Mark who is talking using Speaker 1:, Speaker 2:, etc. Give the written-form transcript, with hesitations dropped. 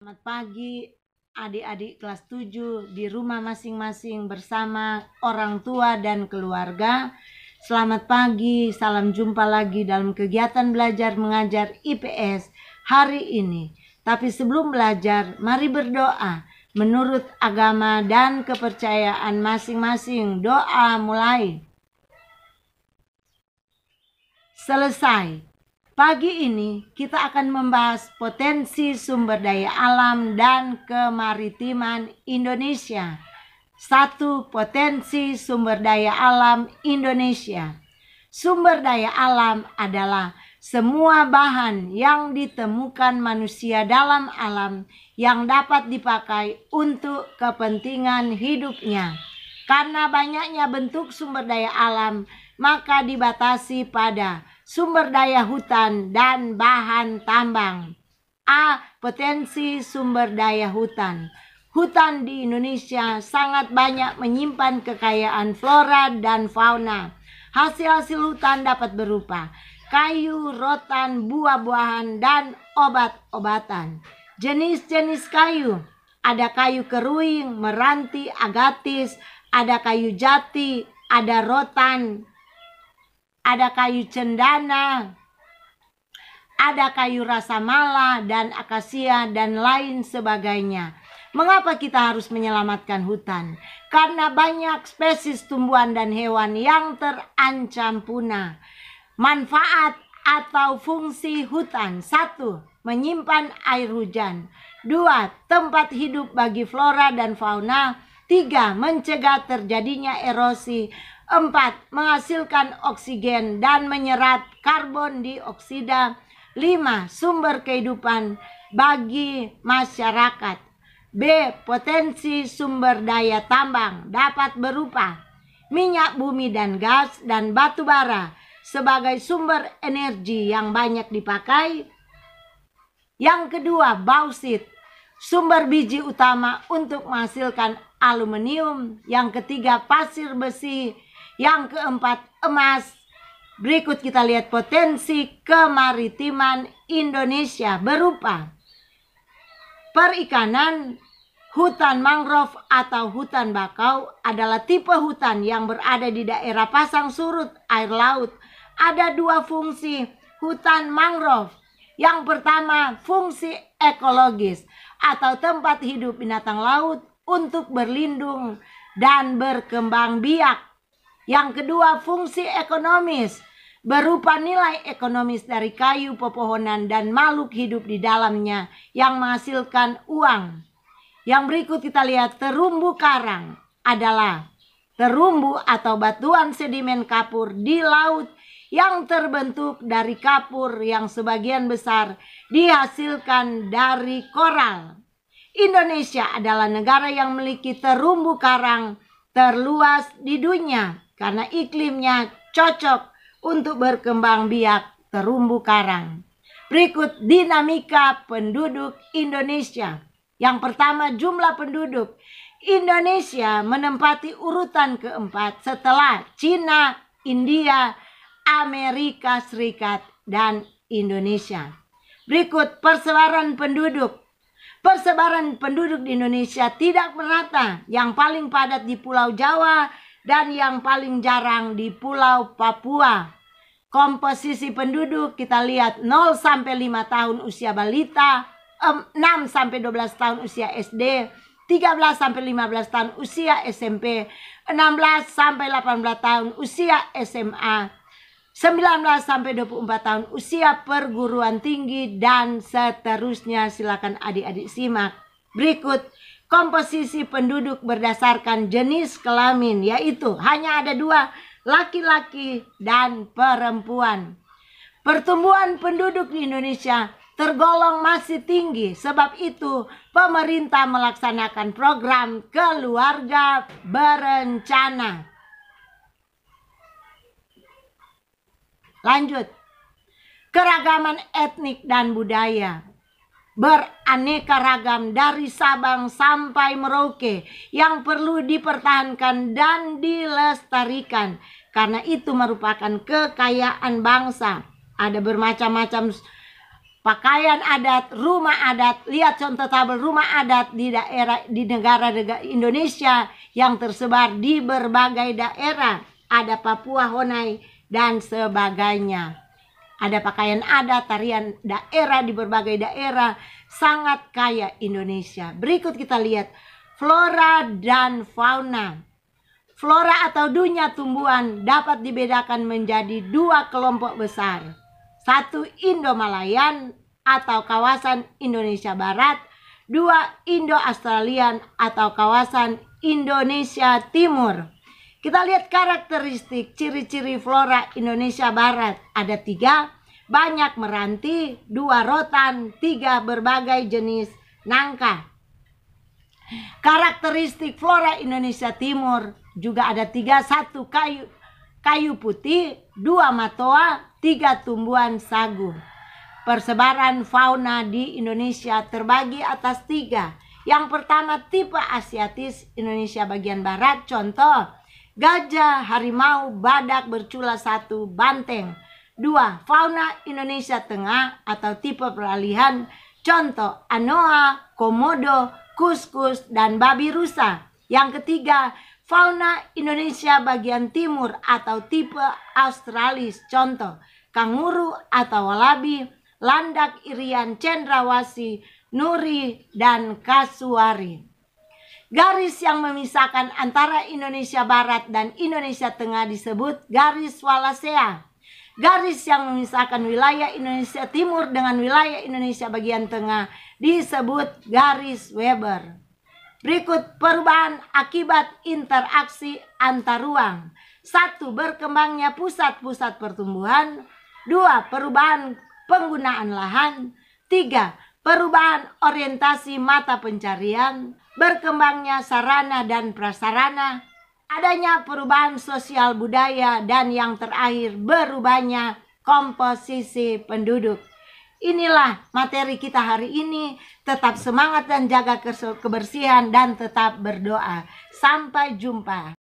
Speaker 1: Selamat pagi adik-adik kelas 7 di rumah masing-masing bersama orang tua dan keluarga. Selamat pagi, salam jumpa lagi dalam kegiatan belajar mengajar IPS hari ini. Tapi sebelum belajar, mari berdoa menurut agama dan kepercayaan masing-masing. Doa mulai. Selesai. Pagi ini kita akan membahas potensi sumber daya alam dan kemaritiman Indonesia. 1. Potensi sumber daya alam Indonesia. Sumber daya alam adalah semua bahan yang ditemukan manusia dalam alam yang dapat dipakai untuk kepentingan hidupnya. Karena banyaknya bentuk sumber daya alam, maka dibatasi pada sumber daya hutan dan bahan tambang. A. Potensi sumber daya hutan. Hutan di Indonesia sangat banyak menyimpan kekayaan flora dan fauna. Hasil-hasil hutan dapat berupa kayu, rotan, buah-buahan, dan obat-obatan. Jenis-jenis kayu. Ada kayu keruing, meranti, agatis, ada kayu jati, ada rotan, ada kayu cendana, ada kayu rasamala dan akasia dan lain sebagainya. Mengapa kita harus menyelamatkan hutan? Karena banyak spesies tumbuhan dan hewan yang terancam punah. Manfaat atau fungsi hutan. 1. Menyimpan air hujan. 2. Tempat hidup bagi flora dan fauna. 3. Mencegah terjadinya erosi. 4. Menghasilkan oksigen dan menyerap karbon dioksida. 5. Sumber kehidupan bagi masyarakat. B. Potensi sumber daya tambang dapat berupa minyak bumi dan gas dan batu bara sebagai sumber energi yang banyak dipakai. Yang kedua, bauksit, sumber biji utama untuk menghasilkan aluminium. Yang ketiga, pasir besi. Yang keempat, emas. Berikut kita lihat potensi kemaritiman Indonesia berupa perikanan. Hutan mangrove atau hutan bakau adalah tipe hutan yang berada di daerah pasang surut air laut. Ada 2 fungsi hutan mangrove. Yang pertama, fungsi ekologis atau tempat hidup binatang laut untuk berlindung dan berkembang biak. Yang kedua, fungsi ekonomis berupa nilai ekonomis dari kayu, pepohonan, dan makhluk hidup di dalamnya yang menghasilkan uang. Yang berikut kita lihat, terumbu karang adalah terumbu atau batuan sedimen kapur di laut yang terbentuk dari kapur yang sebagian besar dihasilkan dari koral. Indonesia adalah negara yang memiliki terumbu karang terluas di dunia karena iklimnya cocok untuk berkembang biak terumbu karang. Berikut dinamika penduduk Indonesia. Yang pertama, jumlah penduduk. Indonesia menempati urutan keempat setelah Cina, India, Amerika Serikat, dan Indonesia. Berikut persebaran penduduk. Persebaran penduduk di Indonesia tidak merata. Yang paling padat di Pulau Jawa dan yang paling jarang di Pulau Papua. Komposisi penduduk kita lihat 0 sampai 5 tahun usia balita, 6 sampai 12 tahun usia SD, 13 sampai 15 tahun usia SMP, 16 sampai 18 tahun usia SMA, 19 sampai 24 tahun usia perguruan tinggi, dan seterusnya. Silakan adik-adik simak. Berikut komposisi penduduk berdasarkan jenis kelamin, yaitu hanya ada 2, laki-laki dan perempuan. Pertumbuhan penduduk di Indonesia tergolong masih tinggi. Sebab itu pemerintah melaksanakan program keluarga berencana. Lanjut. Keragaman etnik dan budaya beraneka ragam dari Sabang sampai Merauke yang perlu dipertahankan dan dilestarikan. Karena itu merupakan kekayaan bangsa. Ada bermacam-macam pakaian adat, rumah adat. Lihat contoh tabel rumah adat di negara Indonesia yang tersebar di berbagai daerah. Ada Papua, Honai, dan sebagainya. Ada pakaian adat, tarian daerah di berbagai daerah. Sangat kaya Indonesia. Berikut kita lihat flora dan fauna. Flora atau dunia tumbuhan dapat dibedakan menjadi dua kelompok besar. Satu, Indo-Malayan atau kawasan Indonesia Barat. Dua, Indo-Australian atau kawasan Indonesia Timur. Kita lihat karakteristik ciri-ciri flora Indonesia Barat. Ada 3, banyak meranti, 2 rotan, 3 berbagai jenis nangka. Karakteristik flora Indonesia Timur juga ada 3, 1 kayu putih, 2 matoa, 3 tumbuhan sagu. Persebaran fauna di Indonesia terbagi atas 3. Yang pertama tipe Asiatis Indonesia bagian barat, contoh gajah, harimau, badak bercula 1, banteng. 2. Fauna Indonesia Tengah atau tipe peralihan, contoh anoa, komodo, kuskus, dan babi rusa. Yang ketiga, fauna Indonesia bagian timur atau tipe Australis, contoh kanguru atau walabi, landak irian, cendrawasih, nuri, dan kasuari. Garis yang memisahkan antara Indonesia Barat dan Indonesia Tengah disebut garis Wallacea. Garis yang memisahkan wilayah Indonesia Timur dengan wilayah Indonesia bagian tengah disebut garis Weber. Berikut perubahan akibat interaksi antar ruang. 1. Berkembangnya pusat-pusat pertumbuhan. 2. Perubahan penggunaan lahan. 3. Perubahan orientasi mata pencarian. Berkembangnya sarana dan prasarana. Adanya perubahan sosial budaya, dan yang terakhir berubahnya komposisi penduduk. Inilah materi kita hari ini. Tetap semangat dan jaga kebersihan dan tetap berdoa. Sampai jumpa.